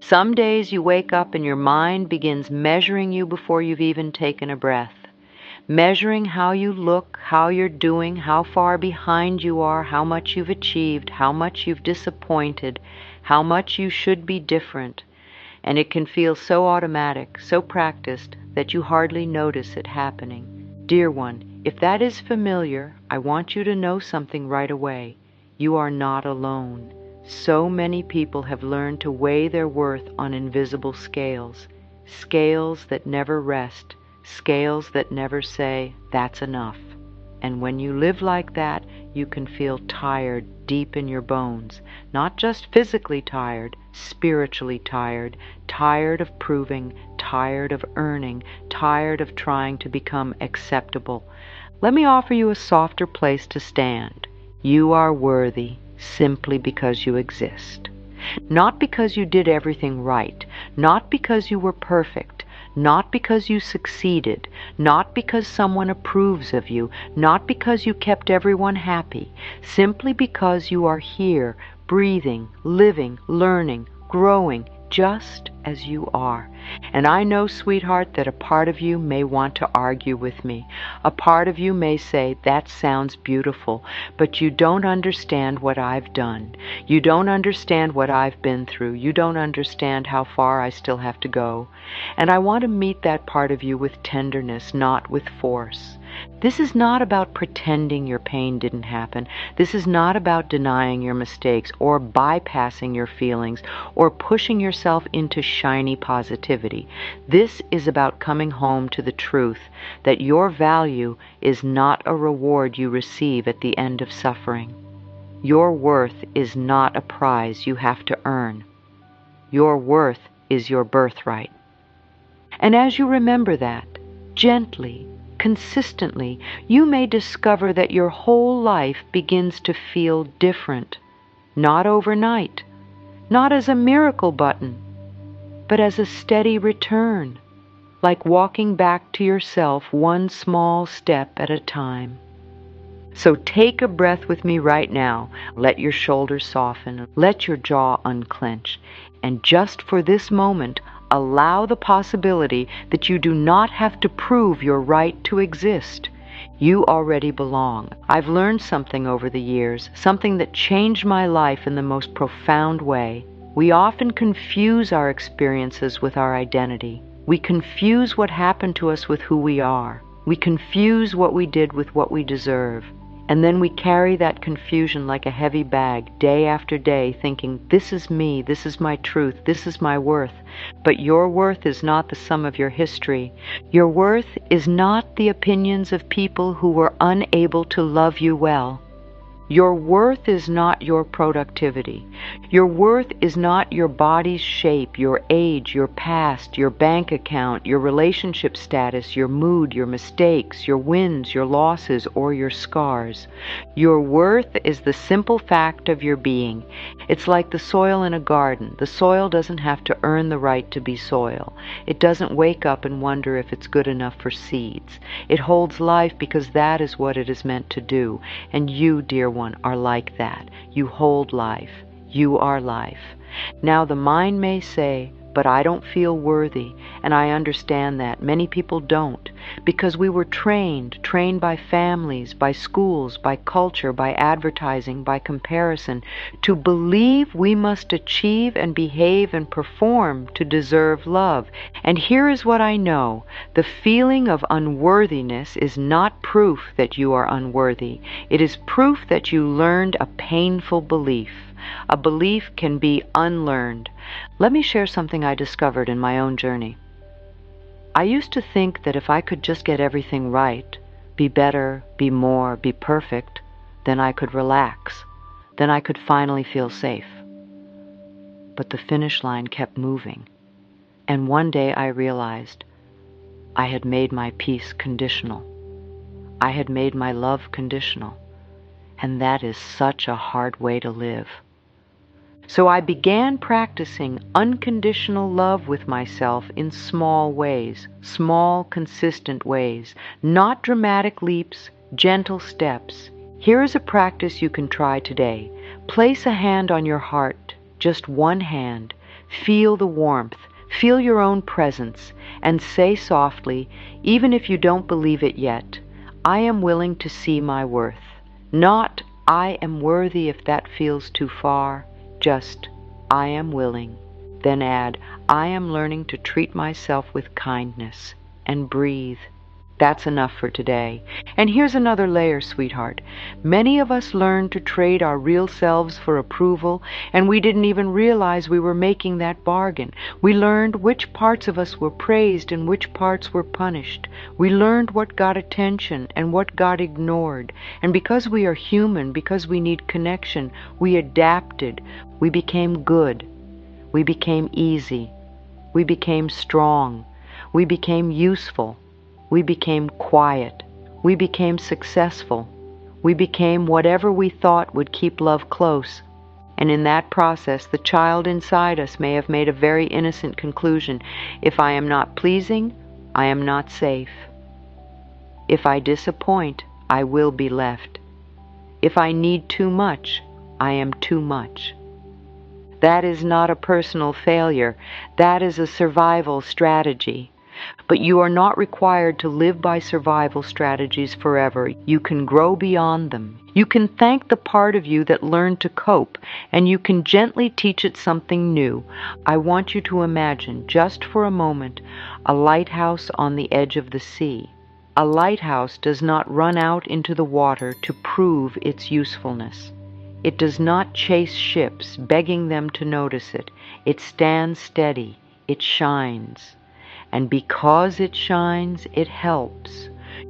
Some days you wake up and your mind begins measuring you before you've even taken a breath. Measuring how you look, how you're doing, how far behind you are, how much you've achieved, how much you've disappointed, how much you should be different. And it can feel so automatic, so practiced, that you hardly notice it happening. Dear one, if that is familiar, I want you to know something right away. You are not alone. So many people have learned to weigh their worth on invisible scales, scales that never rest, scales that never say, that's enough. And when you live like that, you can feel tired deep in your bones, not just physically tired, spiritually tired, tired of proving, tired of earning, tired of trying to become acceptable. Let me offer you a softer place to stand. You are worthy simply because you exist. Not because you did everything right, not because you were perfect, not because you succeeded, not because someone approves of you, not because you kept everyone happy, simply because you are here, breathing, living, learning, growing, just as you are. And I know, sweetheart, that a part of you may want to argue with me. A part of you may say, that sounds beautiful, but you don't understand what I've done. You don't understand what I've been through. You don't understand how far I still have to go. And I want to meet that part of you with tenderness, not with force. This is not about pretending your pain didn't happen. This is not about denying your mistakes or bypassing your feelings or pushing yourself into shiny positivity. This is about coming home to the truth that your value is not a reward you receive at the end of suffering. Your worth is not a prize you have to earn. Your worth is your birthright. And as you remember that, gently, consistently, you may discover that your whole life begins to feel different. Not overnight, not as a miracle button, but as a steady return, like walking back to yourself one small step at a time. So take a breath with me right now. Let your shoulders soften. Let your jaw unclench. And just for this moment, allow the possibility that you do not have to prove your right to exist. You already belong. I've learned something over the years, something that changed my life in the most profound way. We often confuse our experiences with our identity. We confuse what happened to us with who we are. We confuse what we did with what we deserve. And then we carry that confusion like a heavy bag day after day, thinking, this is me, this is my truth, this is my worth. But your worth is not the sum of your history. Your worth is not the opinions of people who were unable to love you well. Your worth is not your productivity. Your worth is not your body's shape, your age, your past, your bank account, your relationship status, your mood, your mistakes, your wins, your losses, or your scars. Your worth is the simple fact of your being. It's like the soil in a garden. The soil doesn't have to earn the right to be soil. It doesn't wake up and wonder if it's good enough for seeds. It holds life because that is what it is meant to do. And you, dear one, are like that. You hold life. You are life. Now the mind may say, but I don't feel worthy, and I understand that. Many people don't, because we were trained by families, by schools, by culture, by advertising, by comparison, to believe we must achieve and behave and perform to deserve love. And here is what I know. The feeling of unworthiness is not proof that you are unworthy. It is proof that you learned a painful belief. A belief can be unlearned. Let me share something I discovered in my own journey. I used to think that if I could just get everything right, be better, be more, be perfect, then I could relax. Then I could finally feel safe. But the finish line kept moving. And one day I realized I had made my peace conditional. I had made my love conditional. And that is such a hard way to live. So I began practicing unconditional love with myself in small ways, small, consistent ways, not dramatic leaps, gentle steps. Here is a practice you can try today. Place a hand on your heart, just one hand. Feel the warmth, feel your own presence, and say softly, even if you don't believe it yet, I am willing to see my worth. Not, I am worthy if that feels too far, just, I am willing. Then add, I am learning to treat myself with kindness, and breathe. That's enough for today. And here's another layer, sweetheart. Many of us learned to trade our real selves for approval, and we didn't even realize we were making that bargain. We learned which parts of us were praised and which parts were punished. We learned what got attention and what got ignored. And because we are human, because we need connection, we adapted. We became good. We became easy. We became strong. We became useful. We became quiet. We became successful. We became whatever we thought would keep love close. And in that process, the child inside us may have made a very innocent conclusion. If I am not pleasing, I am not safe. If I disappoint, I will be left. If I need too much, I am too much. That is not a personal failure. That is a survival strategy. But you are not required to live by survival strategies forever. You can grow beyond them. You can thank the part of you that learned to cope, and you can gently teach it something new. I want you to imagine, just for a moment, a lighthouse on the edge of the sea. A lighthouse does not run out into the water to prove its usefulness. It does not chase ships, begging them to notice it. It stands steady. It shines. And because it shines, it helps.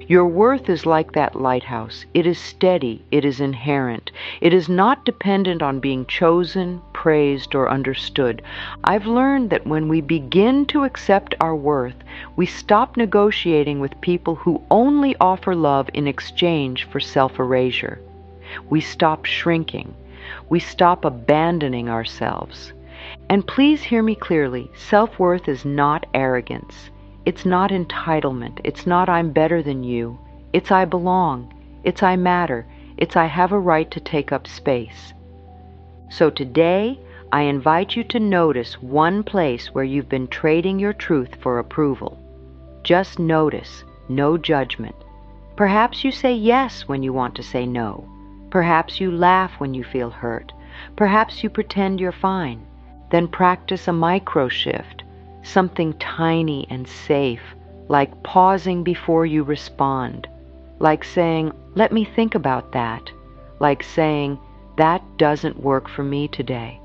Your worth is like that lighthouse. It is steady. It is inherent. It is not dependent on being chosen, praised, or understood. I've learned that when we begin to accept our worth, we stop negotiating with people who only offer love in exchange for self-erasure. We stop shrinking. We stop abandoning ourselves. And please hear me clearly, self-worth is not arrogance. It's not entitlement. It's not I'm better than you. It's I belong. It's I matter. It's I have a right to take up space. So today, I invite you to notice one place where you've been trading your truth for approval. Just notice, no judgment. Perhaps you say yes when you want to say no. Perhaps you laugh when you feel hurt. Perhaps you pretend you're fine. Then practice a micro shift, something tiny and safe, like pausing before you respond, like saying, let me think about that, like saying, that doesn't work for me today,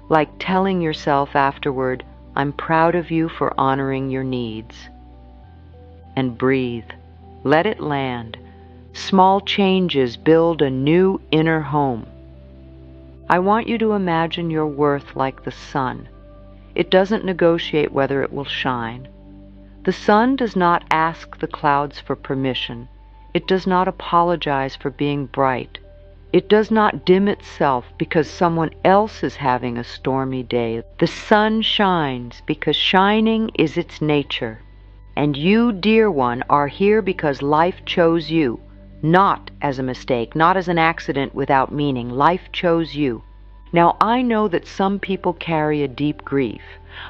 like telling yourself afterward, I'm proud of you for honoring your needs. And breathe. Let it land. Small changes build a new inner home. I want you to imagine your worth like the sun. It doesn't negotiate whether it will shine. The sun does not ask the clouds for permission. It does not apologize for being bright. It does not dim itself because someone else is having a stormy day. The sun shines because shining is its nature. And you, dear one, are here because life chose you. Not as a mistake, not as an accident without meaning. Life chose you. Now, I know that some people carry a deep grief,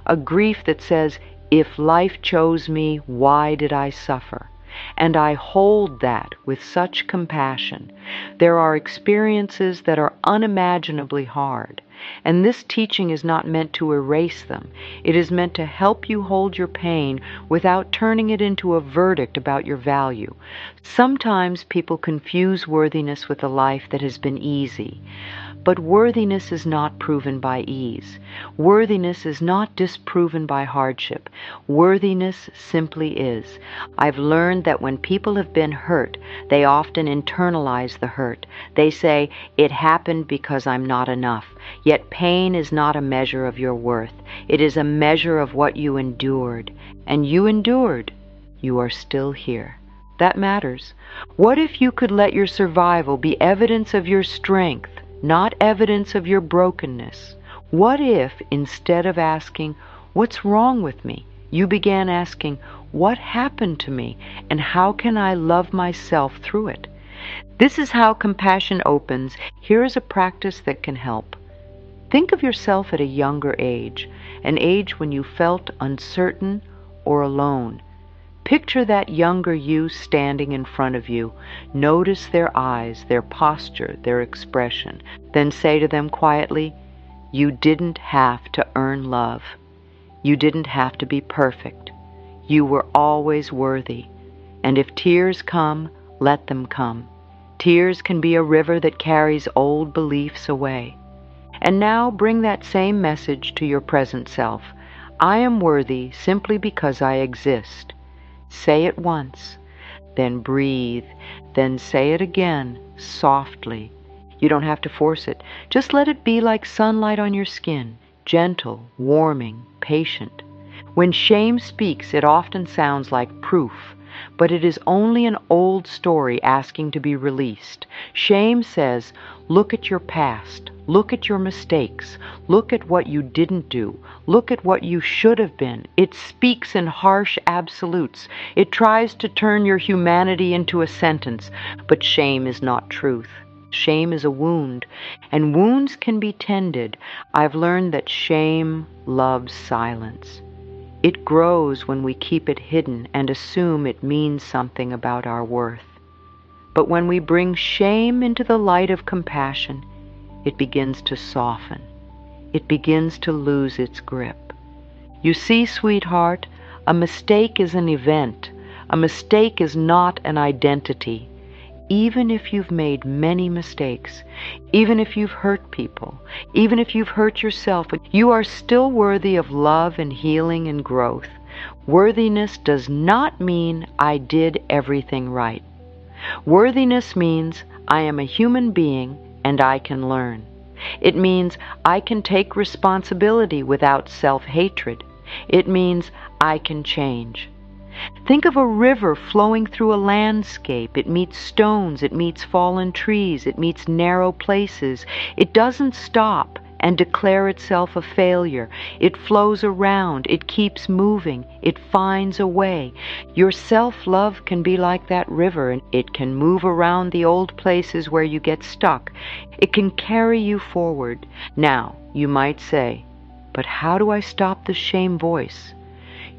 a grief that says, if life chose me, why did I suffer? And I hold that with such compassion. There are experiences that are unimaginably hard, and this teaching is not meant to erase them. It is meant to help you hold your pain without turning it into a verdict about your value. Sometimes people confuse worthiness with a life that has been easy. But worthiness is not proven by ease. Worthiness is not disproven by hardship. Worthiness simply is. I've learned that when people have been hurt, they often internalize the hurt. They say, it happened because I'm not enough. Yet pain is not a measure of your worth. It is a measure of what you endured. And you endured. You are still here. That matters. What if you could let your survival be evidence of your strength, not evidence of your brokenness? What if, instead of asking, what's wrong with me, you began asking, what happened to me, and how can I love myself through it? This is how compassion opens. Here is a practice that can help. Think of yourself at a younger age, an age when you felt uncertain or alone. Picture that younger you standing in front of you. Notice their eyes, their posture, their expression. Then say to them quietly, "You didn't have to earn love. You didn't have to be perfect. You were always worthy. And if tears come, let them come. Tears can be a river that carries old beliefs away." And now bring that same message to your present self. I am worthy simply because I exist. Say it once, then breathe, then say it again, softly. You don't have to force it. Just let it be like sunlight on your skin, gentle, warming, patient. When shame speaks, it often sounds like proof, but it is only an old story asking to be released. Shame says, look at your past, look at your mistakes, look at what you didn't do, look at what you should have been. It speaks in harsh absolutes. It tries to turn your humanity into a sentence, but shame is not truth. Shame is a wound, and wounds can be tended. I've learned that shame loves silence. It grows when we keep it hidden and assume it means something about our worth. But when we bring shame into the light of compassion, it begins to soften. It begins to lose its grip. You see, sweetheart, a mistake is an event. A mistake is not an identity. Even if you've made many mistakes, even if you've hurt people, even if you've hurt yourself, you are still worthy of love and healing and growth. Worthiness does not mean I did everything right. Worthiness means I am a human being and I can learn. It means I can take responsibility without self-hatred. It means I can change. Think of a river flowing through a landscape. It meets stones, it meets fallen trees, it meets narrow places. It doesn't stop and declare itself a failure. It flows around, it keeps moving, it finds a way. Your self-love can be like that river, and it can move around the old places where you get stuck. It can carry you forward. Now, you might say, but how do I stop the shame voice?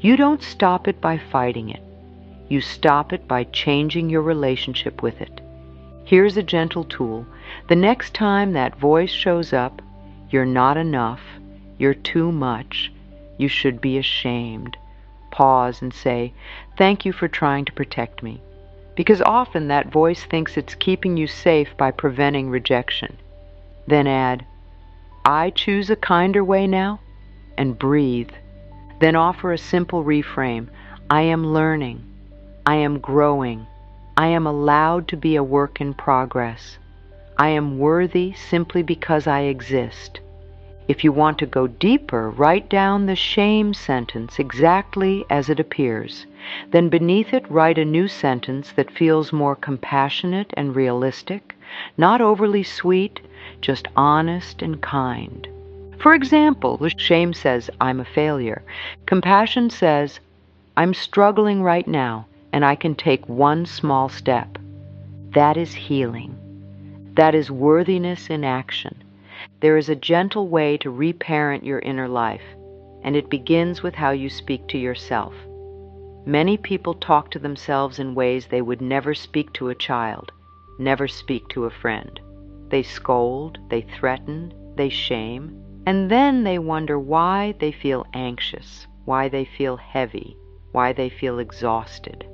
You don't stop it by fighting it. You stop it by changing your relationship with it. Here's a gentle tool. The next time that voice shows up, you're not enough, you're too much, you should be ashamed. Pause and say, thank you for trying to protect me. Because often that voice thinks it's keeping you safe by preventing rejection. Then add, I choose a kinder way now, and breathe. Then offer a simple reframe. I am learning. I am growing. I am allowed to be a work in progress. I am worthy simply because I exist. If you want to go deeper, write down the shame sentence exactly as it appears. Then beneath it, write a new sentence that feels more compassionate and realistic, not overly sweet, just honest and kind. For example, the shame says, I'm a failure. Compassion says, I'm struggling right now, and I can take one small step. That is healing. That is worthiness in action. There is a gentle way to reparent your inner life, and it begins with how you speak to yourself. Many people talk to themselves in ways they would never speak to a child, never speak to a friend. They scold, they threaten, they shame, and then they wonder why they feel anxious, why they feel heavy, why they feel exhausted.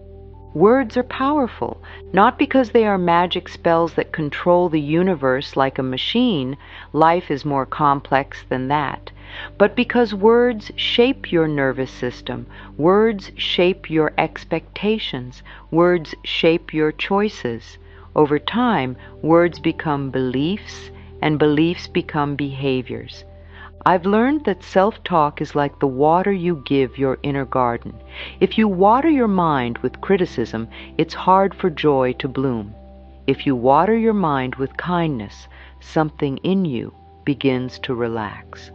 Words are powerful, not because they are magic spells that control the universe like a machine. Life is more complex than that. But because words shape your nervous system, words shape your expectations, words shape your choices. Over time, words become beliefs, and beliefs become behaviors. I've learned that self-talk is like the water you give your inner garden. If you water your mind with criticism, it's hard for joy to bloom. If you water your mind with kindness, something in you begins to relax.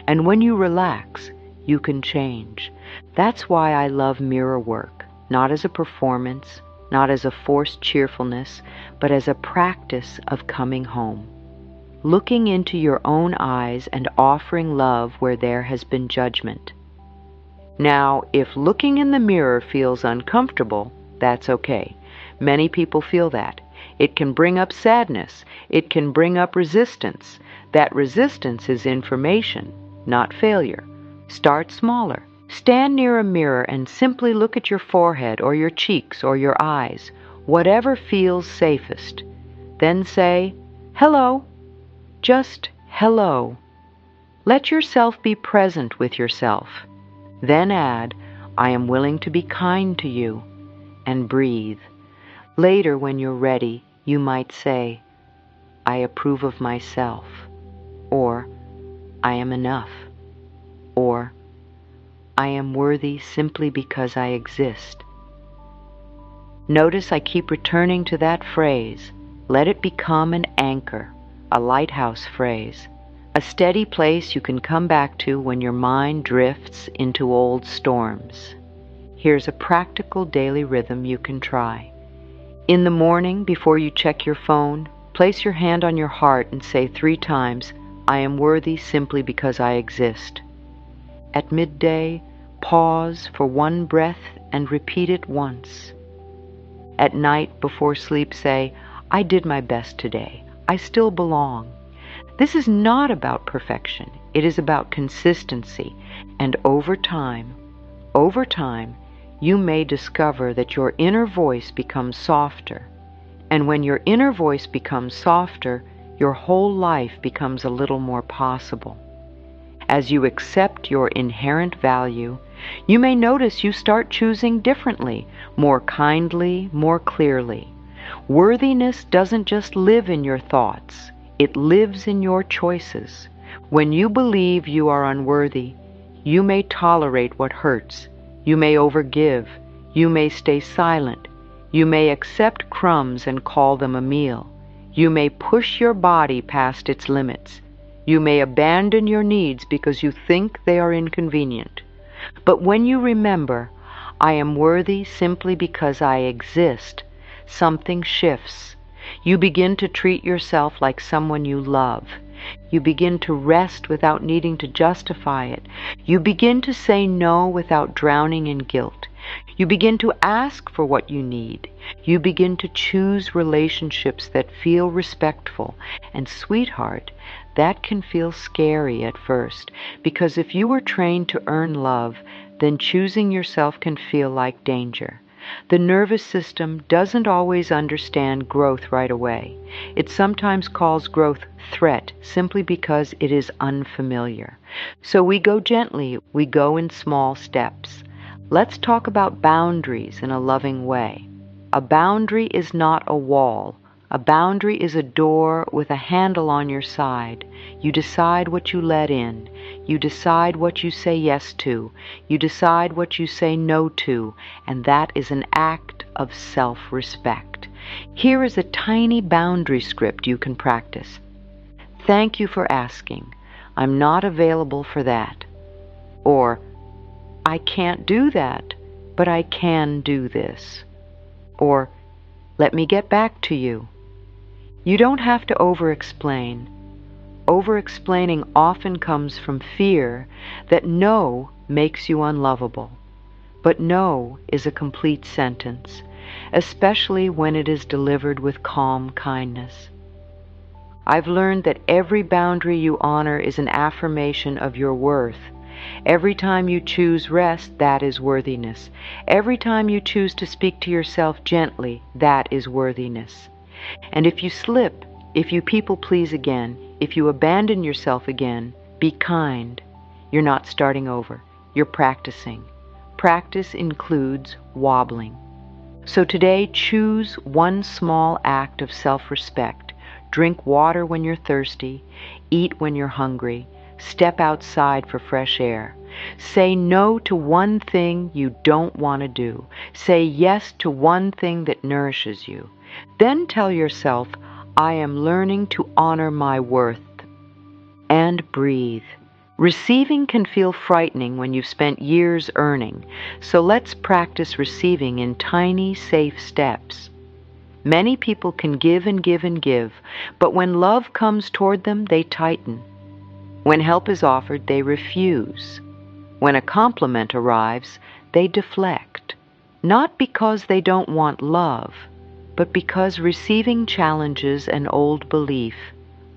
And when you relax, you can change. That's why I love mirror work, not as a performance, not as a forced cheerfulness, but as a practice of coming home. looking into your own eyes and offering love where there has been judgment. Now, if looking in the mirror feels uncomfortable, that's okay. Many people feel that. It can bring up sadness. It can bring up resistance. That resistance is information, not failure. Start smaller. Stand near a mirror and simply look at your forehead or your cheeks or your eyes, whatever feels safest. Then say, "Hello." Just hello. Let yourself be present with yourself. Then add, "I am willing to be kind to you," and breathe. Later, when you're ready, you might say, "I approve of myself," or "I am enough," or "I am worthy simply because I exist." Notice I keep returning to that phrase. Let it become an anchor, a lighthouse phrase, a steady place you can come back to when your mind drifts into old storms. Here's a practical daily rhythm you can try. In the morning, before you check your phone, place your hand on your heart and say 3 times, "I am worthy simply because I exist." At midday, pause for 1 breath and repeat it once. At night, before sleep, say, "I did my best today. I still belong." This is not about perfection. It is about consistency. And over time, you may discover that your inner voice becomes softer. And when your inner voice becomes softer, your whole life becomes a little more possible. As you accept your inherent value, you may notice you start choosing differently, more kindly, more clearly. Worthiness doesn't just live in your thoughts. It lives in your choices. When you believe you are unworthy, you may tolerate what hurts. You may overgive. You may stay silent. You may accept crumbs and call them a meal. You may push your body past its limits. You may abandon your needs because you think they are inconvenient. But when you remember, "I am worthy simply because I exist," something shifts. You begin to treat yourself like someone you love. You begin to rest without needing to justify it. You begin to say no without drowning in guilt. You begin to ask for what you need. You begin to choose relationships that feel respectful. And sweetheart, that can feel scary at first, because if you were trained to earn love, then choosing yourself can feel like danger. The nervous system doesn't always understand growth right away. It sometimes calls growth threat simply because it is unfamiliar. So we go gently, we go in small steps. Let's talk about boundaries in a loving way. A boundary is not a wall. A boundary is a door with a handle on your side. You decide what you let in. You decide what you say yes to. You decide what you say no to, and that is an act of self-respect. Here is a tiny boundary script you can practice. "Thank you for asking. I'm not available for that." Or, "I can't do that, but I can do this." Or, "Let me get back to you." You don't have to over-explain. Over-explaining often comes from fear that no makes you unlovable. But no is a complete sentence, especially when it is delivered with calm kindness. I've learned that every boundary you honor is an affirmation of your worth. Every time you choose rest, that is worthiness. Every time you choose to speak to yourself gently, that is worthiness. And if you slip, if you people please again, if you abandon yourself again, be kind. You're not starting over. You're practicing. Practice includes wobbling. So today, choose one small act of self-respect. Drink water when you're thirsty. Eat when you're hungry. Step outside for fresh air. Say no to one thing you don't want to do. Say yes to one thing that nourishes you. Then tell yourself, "I am learning to honor my worth." And breathe. Receiving can feel frightening when you've spent years earning, so let's practice receiving in tiny, safe steps. Many people can give and give and give, but when love comes toward them, they tighten. When help is offered, they refuse. When a compliment arrives, they deflect. Not because they don't want love, but because receiving challenges an old belief,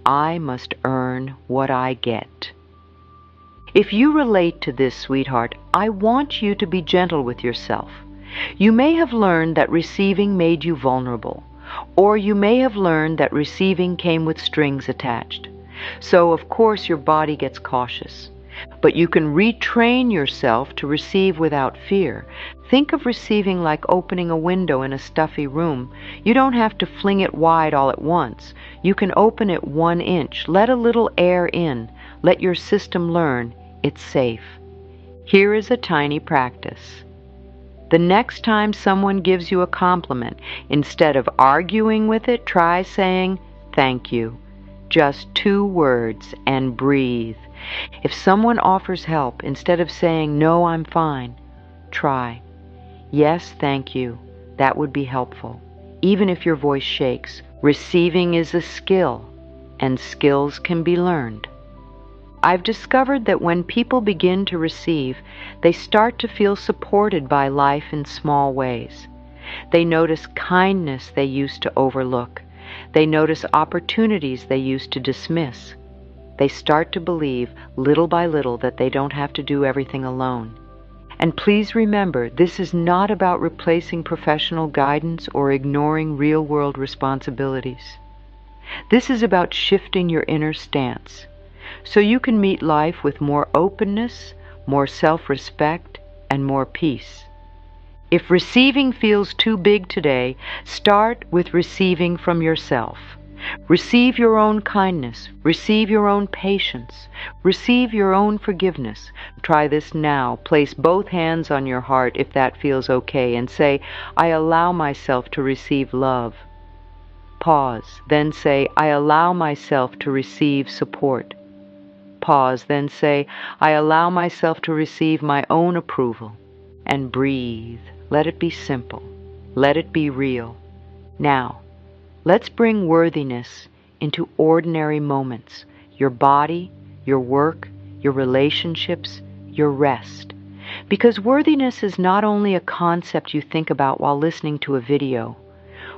I must earn what I get. If you relate to this, sweetheart, I want you to be gentle with yourself. You may have learned that receiving made you vulnerable, or you may have learned that receiving came with strings attached. So, of course, your body gets cautious. But you can retrain yourself to receive without fear. Think of receiving like opening a window in a stuffy room. You don't have to fling it wide all at once. You can open it 1 inch. Let a little air in. Let your system learn it's safe. Here is a tiny practice. The next time someone gives you a compliment, instead of arguing with it, try saying, "Thank you." Just 2 words, and breathe. If someone offers help, instead of saying, "No, I'm fine," try, "Yes, thank you. That would be helpful." Even if your voice shakes, receiving is a skill, and skills can be learned. I've discovered that when people begin to receive, they start to feel supported by life in small ways. They notice kindness they used to overlook. They notice opportunities they used to dismiss. They start to believe, little by little, that they don't have to do everything alone. And please remember, this is not about replacing professional guidance or ignoring real-world responsibilities. This is about shifting your inner stance, so you can meet life with more openness, more self-respect, and more peace. If receiving feels too big today, start with receiving from yourself. Receive your own kindness. Receive your own patience. Receive your own forgiveness. Try this now. Place both hands on your heart if that feels okay and say, "I allow myself to receive love." Pause. Then say, "I allow myself to receive support." Pause. Then say, "I allow myself to receive my own approval." And breathe. Let it be simple. Let it be real. Now, let's bring worthiness into ordinary moments. Your body, your work, your relationships, your rest. Because worthiness is not only a concept you think about while listening to a video.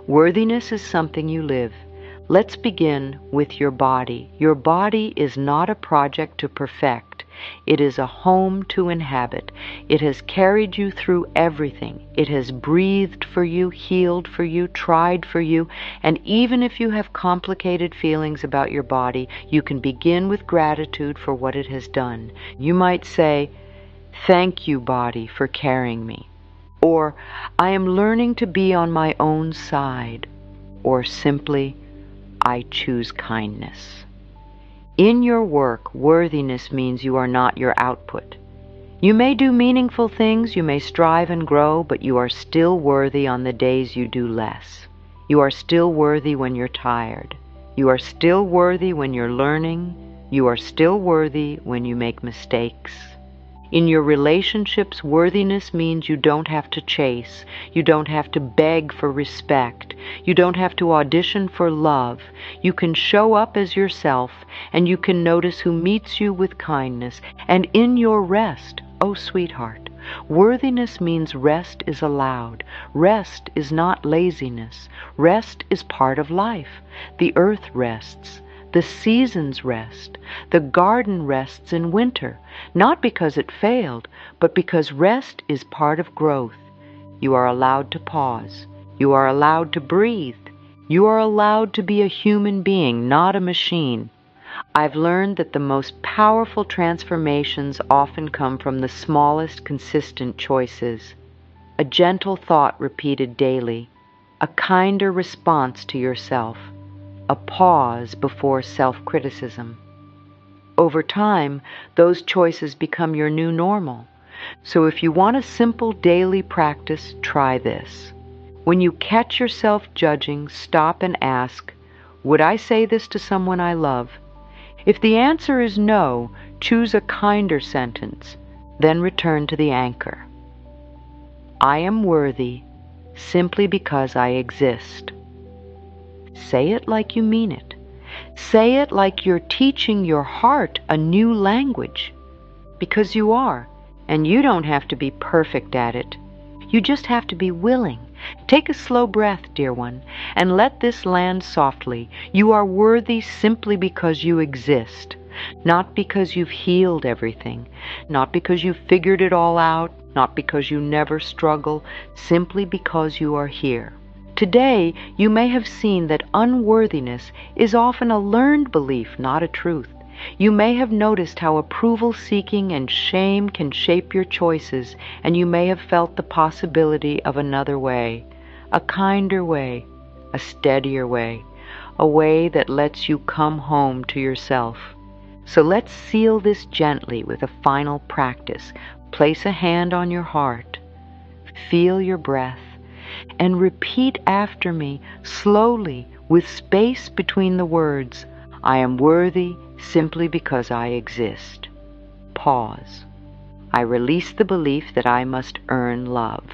Worthiness is something you live. Let's begin with your body. Your body is not a project to perfect. It is a home to inhabit. It has carried you through everything. It has breathed for you, healed for you, tried for you, and even if you have complicated feelings about your body, you can begin with gratitude for what it has done. You might say, "Thank you, body, for carrying me." Or, "I am learning to be on my own side." Or simply, "I choose kindness." In your work, worthiness means you are not your output. You may do meaningful things, you may strive and grow, but you are still worthy on the days you do less. You are still worthy when you're tired. You are still worthy when you're learning. You are still worthy when you make mistakes. In your relationships, worthiness means you don't have to chase. You don't have to beg for respect. You don't have to audition for love. You can show up as yourself, and you can notice who meets you with kindness. And in your rest, oh sweetheart, worthiness means rest is allowed. Rest is not laziness. Rest is part of life. The earth rests. The seasons rest. The garden rests in winter, not because it failed, but because rest is part of growth. You are allowed to pause. You are allowed to breathe. You are allowed to be a human being, not a machine. I've learned that the most powerful transformations often come from the smallest consistent choices. A gentle thought repeated daily, a kinder response to yourself, a pause before self-criticism. Over time, those choices become your new normal. So if you want a simple daily practice, try this. When you catch yourself judging, stop and ask, would I say this to someone I love? If the answer is no, choose a kinder sentence, then return to the anchor. I am worthy simply because I exist. Say it like you mean it. Say it like you're teaching your heart a new language. Because you are, and you don't have to be perfect at it. You just have to be willing. Take a slow breath, dear one, and let this land softly. You are worthy simply because you exist, not because you've healed everything, not because you've figured it all out, not because you never struggle, simply because you are here. Today, you may have seen that unworthiness is often a learned belief, not a truth. You may have noticed how approval-seeking and shame can shape your choices, and you may have felt the possibility of another way, a kinder way, a steadier way, a way that lets you come home to yourself. So let's seal this gently with a final practice. Place a hand on your heart, feel your breath, and repeat after me, slowly, with space between the words. I am worthy simply because I exist. Pause. I release the belief that I must earn love.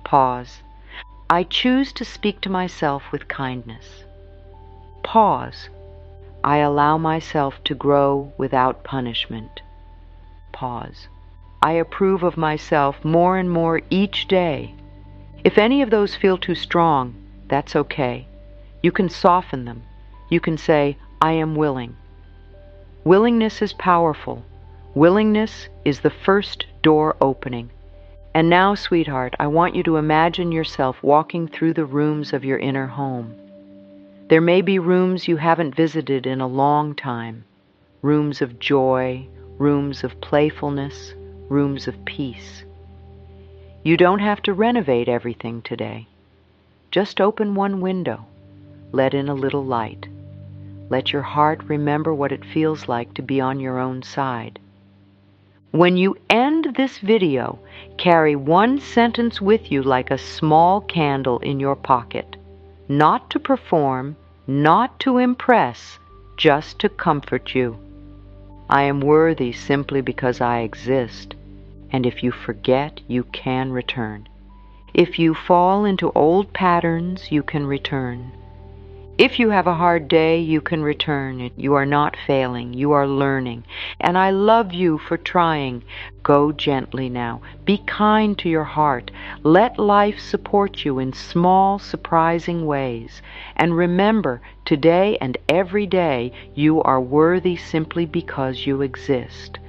Pause. I choose to speak to myself with kindness. Pause. I allow myself to grow without punishment. Pause. I approve of myself more and more each day. If any of those feel too strong, that's okay. You can soften them. You can say, I am willing. Willingness is powerful. Willingness is the first door opening. And now, sweetheart, I want you to imagine yourself walking through the rooms of your inner home. There may be rooms you haven't visited in a long time. Rooms of joy, rooms of playfulness, rooms of peace. You don't have to renovate everything today. Just open one window. Let in a little light. Let your heart remember what it feels like to be on your own side. When you end this video, carry one sentence with you like a small candle in your pocket. Not to perform, not to impress, just to comfort you. I am worthy simply because I exist, and if you forget, you can return. If you fall into old patterns, you can return. If you have a hard day, you can return. You are not failing. You are learning. And I love you for trying. Go gently now. Be kind to your heart. Let life support you in small, surprising ways. And remember, today and every day, you are worthy simply because you exist.